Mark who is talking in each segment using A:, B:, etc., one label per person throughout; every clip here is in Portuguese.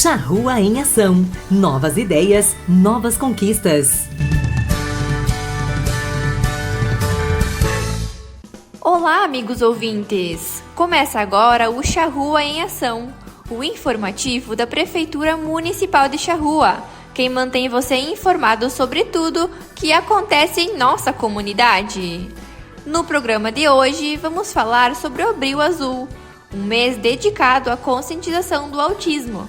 A: Charrua em Ação. Novas ideias, novas conquistas.
B: Olá, amigos ouvintes! Começa agora o Charrua em Ação, o informativo da Prefeitura Municipal de Charrua, quem mantém você informado sobre tudo que acontece em nossa comunidade. No programa de hoje, vamos falar sobre o Abril Azul, um mês dedicado à conscientização do autismo,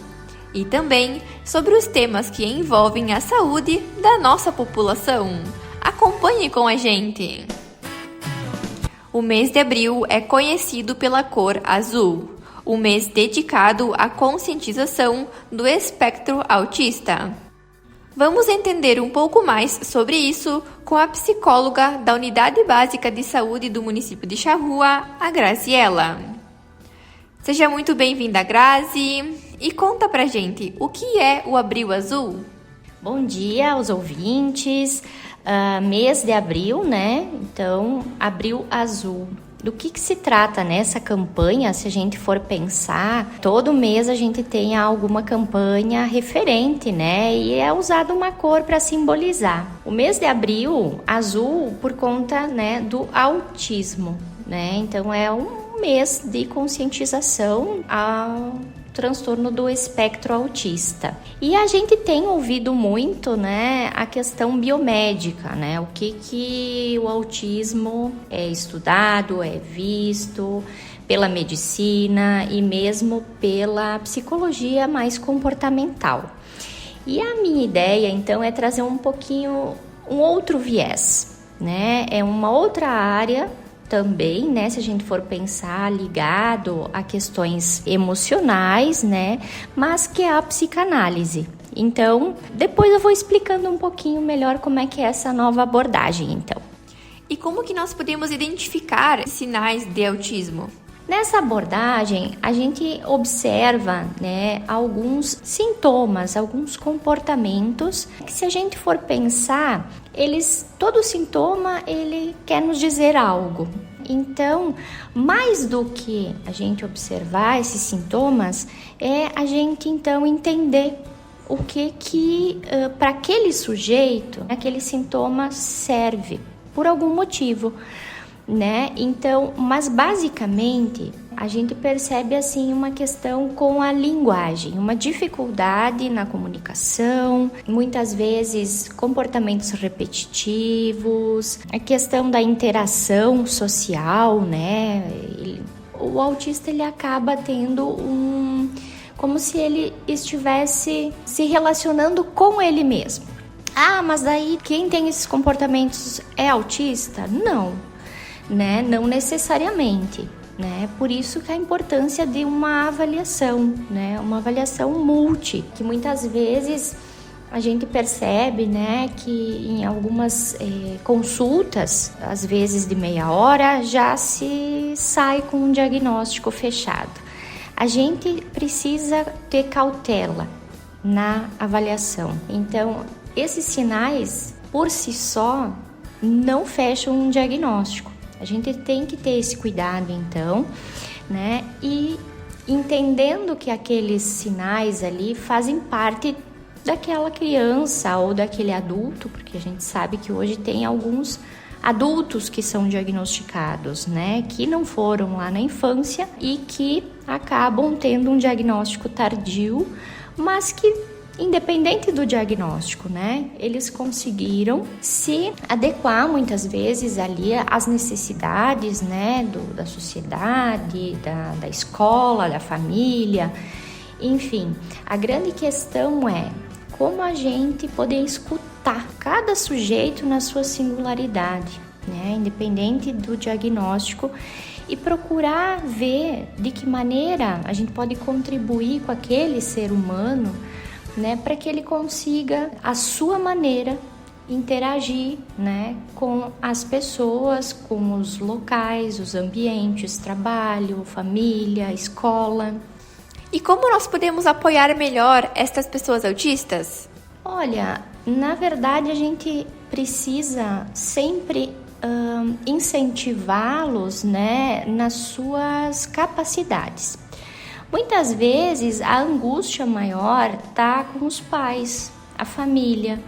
B: e também sobre os temas que envolvem a saúde da nossa população. Acompanhe com a gente! O mês de abril é conhecido pela cor azul, um mês dedicado à conscientização do espectro autista. Vamos entender um pouco mais sobre isso com a psicóloga da Unidade Básica de Saúde do município de Charrua, a Graziela. Seja muito bem-vinda, Grazi, e conta pra gente o que é o Abril Azul.
C: Bom dia aos ouvintes. Mês de abril, né? Então, Abril Azul. Do que se trata nessa campanha? Se a gente for pensar, todo mês a gente tem alguma campanha referente, né? E é usada uma cor para simbolizar. O mês de abril, azul, por conta, né, do autismo, né? Então, é um mês de conscientização ao transtorno do espectro autista. E a gente tem ouvido muito, né, a questão biomédica, né? O que o autismo é estudado, é visto pela medicina e mesmo pela psicologia mais comportamental. E a minha ideia, então, é trazer um pouquinho um outro viés, né? É uma outra área também, né, se a gente for pensar ligado a questões emocionais, né, mas que é a psicanálise. Então, depois eu vou explicando um pouquinho melhor como é que é essa nova abordagem, então.
B: E como que nós podemos identificar sinais de autismo?
C: Nessa abordagem, a gente observa, né, alguns sintomas, alguns comportamentos que, se a gente for pensar, todo sintoma ele quer nos dizer algo. Então, mais do que a gente observar esses sintomas, é a gente então entender o que para aquele sujeito, aquele sintoma serve por algum motivo, né? Então, mas basicamente a gente percebe assim uma questão com a linguagem, uma dificuldade na comunicação, muitas vezes comportamentos repetitivos, a questão da interação social, né? O autista ele acaba tendo como se ele estivesse se relacionando com ele mesmo. Ah, mas daí quem tem esses comportamentos é autista? Não, né? Não necessariamente, né? Por isso que a importância de uma avaliação, né? Uma avaliação multi, que muitas vezes a gente percebe, né, que em algumas consultas, às vezes de meia hora, já se sai com um diagnóstico fechado. A gente precisa ter cautela na avaliação. Então, esses sinais, por si só, não fecham um diagnóstico. A gente tem que ter esse cuidado, então, né? E entendendo que aqueles sinais ali fazem parte daquela criança ou daquele adulto, porque a gente sabe que hoje tem alguns adultos que são diagnosticados, né? Que não foram lá na infância e que acabam tendo um diagnóstico tardio, mas que, independente do diagnóstico, né, eles conseguiram se adequar muitas vezes ali às necessidades, né, da sociedade, da escola, da família, enfim. A grande questão é como a gente poder escutar cada sujeito na sua singularidade, né, independente do diagnóstico, e procurar ver de que maneira a gente pode contribuir com aquele ser humano, né, para que ele consiga, à sua maneira, interagir, né, com as pessoas, com os locais, os ambientes, trabalho, família, escola.
B: E como nós podemos apoiar melhor estas pessoas autistas?
C: Olha, na verdade a gente precisa sempre incentivá-los, né, nas suas capacidades. Muitas vezes a angústia maior está com os pais, a família,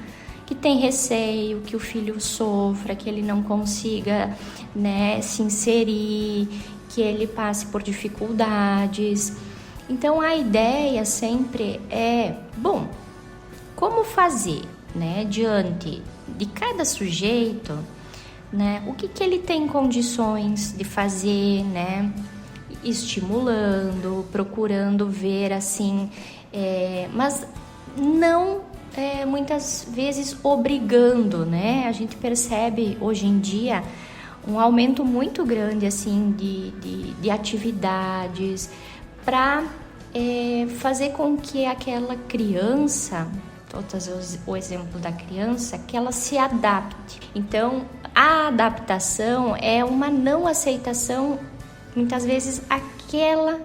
C: que tem receio que o filho sofra, que ele não consiga, né, se inserir, que ele passe por dificuldades. Então a ideia sempre é, bom, como fazer, né, diante de cada sujeito, né, o que ele tem condições de fazer, né, estimulando, procurando ver assim, mas não muitas vezes obrigando, né? A gente percebe hoje em dia um aumento muito grande assim de atividades para fazer com que aquela criança, vou trazer o exemplo da criança, que ela se adapte. Então, a adaptação é uma não aceitação, muitas vezes, aquela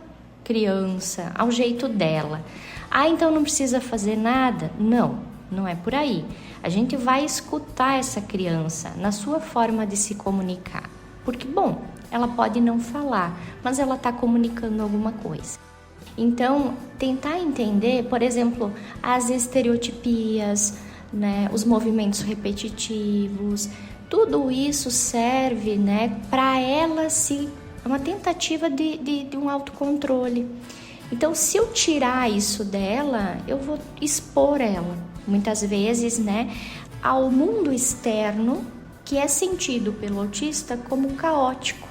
C: criança, ao jeito dela. Então não precisa fazer nada? Não, não é por aí. A gente vai escutar essa criança na sua forma de se comunicar. Porque, bom, ela pode não falar, mas ela está comunicando alguma coisa. Então, tentar entender, por exemplo, as estereotipias, né, os movimentos repetitivos, tudo isso serve, né, para ela uma tentativa de um autocontrole. Então, se eu tirar isso dela, eu vou expor ela, muitas vezes, né, ao mundo externo, que é sentido pelo autista como caótico,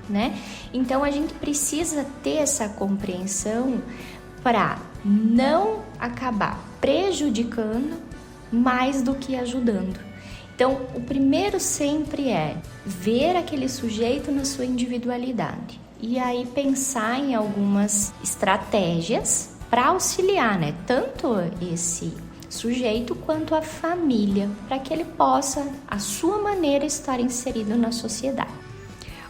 C: né? Então, a gente precisa ter essa compreensão para não acabar prejudicando mais do que ajudando. Então, o primeiro sempre é ver aquele sujeito na sua individualidade. E aí pensar em algumas estratégias para auxiliar, né? Tanto esse sujeito quanto a família, para que ele possa, à sua maneira, estar inserido na sociedade.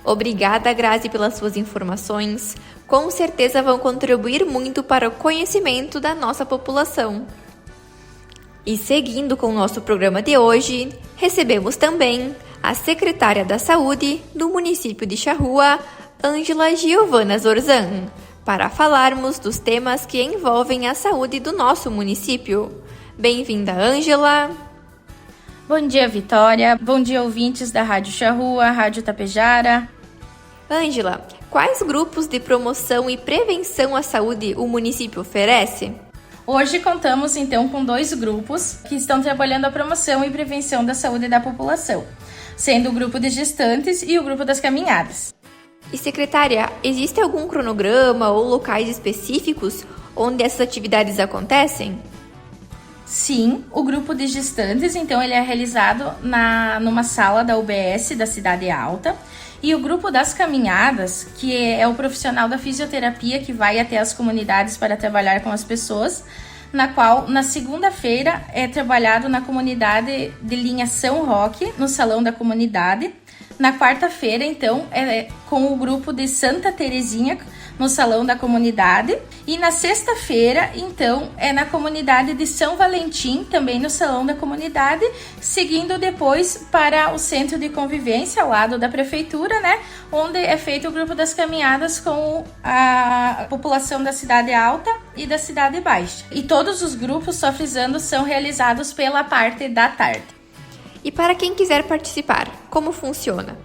B: Obrigada, Grazi, pelas suas informações. Com certeza vão contribuir muito para o conhecimento da nossa população. E seguindo com o nosso programa de hoje, recebemos também a secretária da Saúde do município de Charrua, Ângela Giovana Zorzan, para falarmos dos temas que envolvem a saúde do nosso município. Bem-vinda, Ângela!
D: Bom dia, Vitória. Bom dia, ouvintes da Rádio Charrua, Rádio Tapejara.
B: Ângela, quais grupos de promoção e prevenção à saúde o município oferece?
D: Hoje contamos, então, com 2 grupos que estão trabalhando a promoção e prevenção da saúde da população, sendo o grupo de gestantes e o grupo das caminhadas.
B: E, secretária, existe algum cronograma ou locais específicos onde essas atividades acontecem?
D: Sim, o grupo de gestantes, então, ele é realizado numa sala da UBS da Cidade Alta. E o grupo das caminhadas, que é o profissional da fisioterapia que vai até as comunidades para trabalhar com as pessoas, na qual, na segunda-feira, é trabalhado na comunidade de linha São Roque, no Salão da Comunidade. Na quarta-feira, então, é com o grupo de Santa Terezinha, no Salão da Comunidade. E na sexta-feira, então, é na comunidade de São Valentim, também no Salão da Comunidade, seguindo depois para o Centro de Convivência, ao lado da Prefeitura, né? Onde é feito o grupo das caminhadas com a população da Cidade Alta e da Cidade Baixa. E todos os grupos, só frisando, são realizados pela parte da tarde.
B: E para quem quiser participar, como funciona?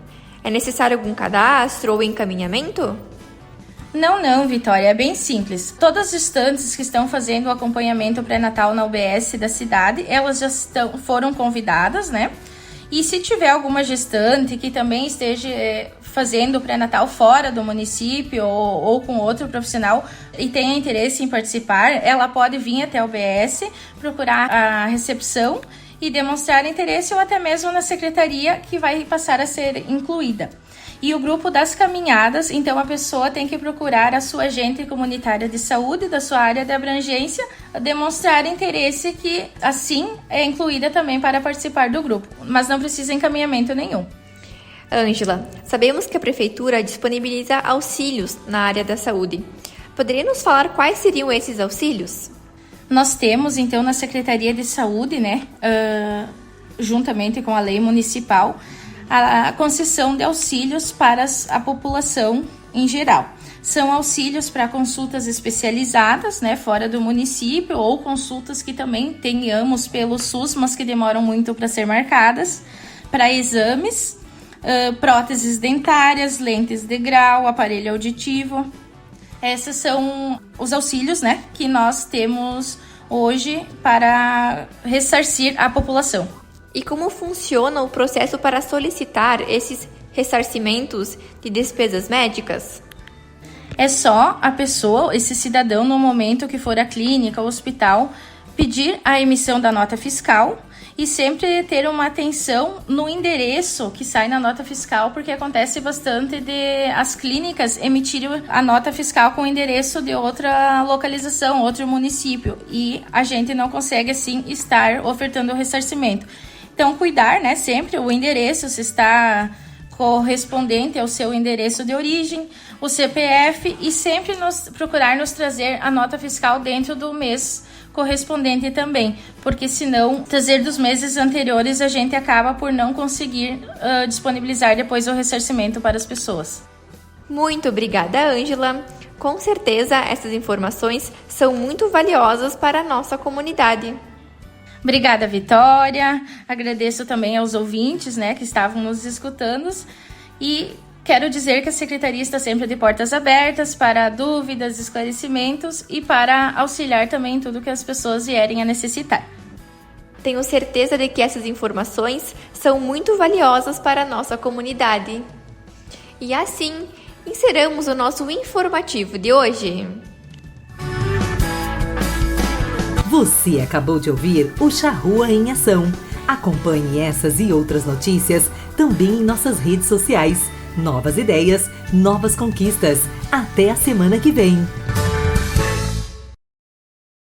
B: É necessário algum cadastro ou encaminhamento?
D: Não, Vitória, é bem simples. Todas as gestantes que estão fazendo o acompanhamento pré-natal na UBS da cidade, elas já foram convidadas, né? E se tiver alguma gestante que também esteja fazendo o pré-natal fora do município ou com outro profissional e tenha interesse em participar, ela pode vir até a UBS, procurar a recepção e demonstrar interesse ou até mesmo na secretaria que vai passar a ser incluída. E o grupo das caminhadas, então a pessoa tem que procurar a sua agente comunitária de saúde da sua área de abrangência, demonstrar interesse que assim é incluída também para participar do grupo, mas não precisa encaminhamento nenhum.
B: Ângela, sabemos que a Prefeitura disponibiliza auxílios na área da saúde. Poderia nos falar quais seriam esses auxílios?
D: Nós temos, então, na Secretaria de Saúde, né, juntamente com a lei municipal, a concessão de auxílios para a população em geral. São auxílios para consultas especializadas, né, fora do município, ou consultas que também tenhamos pelo SUS, mas que demoram muito para ser marcadas, para exames, próteses dentárias, lentes de grau, aparelho auditivo. Esses são os auxílios, né, que nós temos hoje para ressarcir a população.
B: E como funciona o processo para solicitar esses ressarcimentos de despesas médicas?
D: É só a pessoa, esse cidadão, no momento que for à clínica ou hospital, pedir a emissão da nota fiscal e sempre ter uma atenção no endereço que sai na nota fiscal, porque acontece bastante de as clínicas emitirem a nota fiscal com o endereço de outra localização, outro município, e a gente não consegue, assim, estar ofertando o ressarcimento. Então, cuidar, né, sempre o endereço, se está correspondente ao seu endereço de origem, o CPF, e sempre procurar nos trazer a nota fiscal dentro do mês correspondente também, porque senão trazer dos meses anteriores a gente acaba por não conseguir disponibilizar depois o ressarcimento para as pessoas.
B: Muito obrigada, Ângela. Com certeza essas informações são muito valiosas para a nossa comunidade.
D: Obrigada, Vitória. Agradeço também aos ouvintes, né, que estavam nos escutando, e quero dizer que a Secretaria está sempre de portas abertas para dúvidas, esclarecimentos e para auxiliar também em tudo que as pessoas vierem a necessitar.
B: Tenho certeza de que essas informações são muito valiosas para a nossa comunidade. E assim, encerramos o nosso informativo de hoje.
A: Você acabou de ouvir o Charrua em Ação. Acompanhe essas e outras notícias também em nossas redes sociais. Novas ideias, novas conquistas. Até a semana que vem.